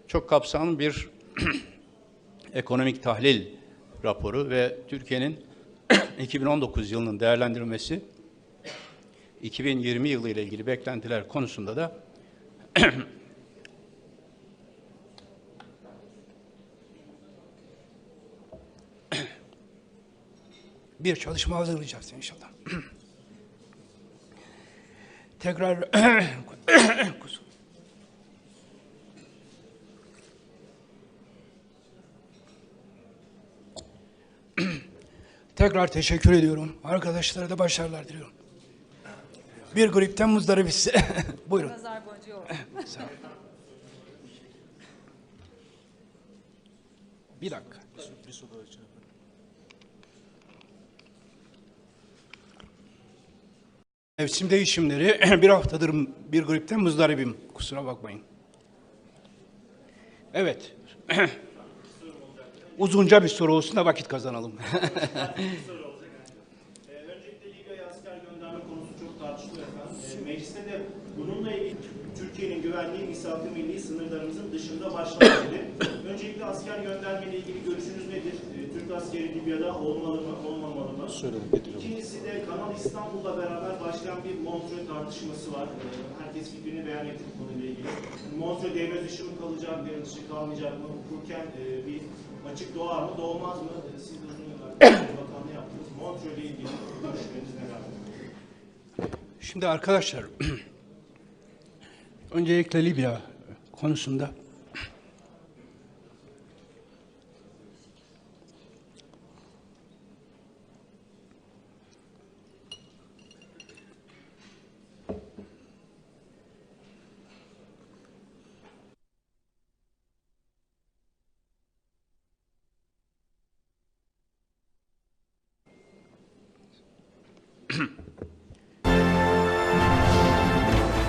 Çok kapsamlı bir ekonomik tahlil raporu ve Türkiye'nin 2019 yılının değerlendirilmesi, 2020 yılı ile ilgili beklentiler konusunda da bir çalışma hazırlayacağız inşallah. Tekrar tekrar teşekkür ediyorum. Arkadaşlara da başarılar diliyorum. Bir gripten muzdaribiz. Buyurun. Nazar boncuğu olsun. Sağ olun. Bir dakika. Mevsim değişimleri bir haftadır bir gripten muzdaribim. Kusura bakmayın. Evet. Uzunca bir soru olsun da vakit kazanalım. Öncelikle Libya'ya asker gönderme konusu çok tartışılıyor efendim. Mecliste de bununla ilgili Türkiye'nin güvenliği misafir milli sınırlarımızın dışında başlamalı. Öncelikle asker gönderme ile ilgili görüşünüz nedir? Türk askeri Libya'da olmalı mı, olmamalı mı? İkincisi de Kanal İstanbul'la beraber başlayan bir Montreux tartışması var. Herkes fikrini beyan etti bu konuyla ilgili. Montreux devre dışı mı kalacak, devre dışı kalmayacak mı? Hukuken bir açık doğar mı, doğmaz mı? Siz de uzun yıllar bakanlığı yaptınız. Montreux ile ilgili görüşleriniz neler? Şimdi arkadaşlar, öncelikle Libya konusunda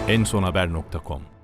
ensonhaber.com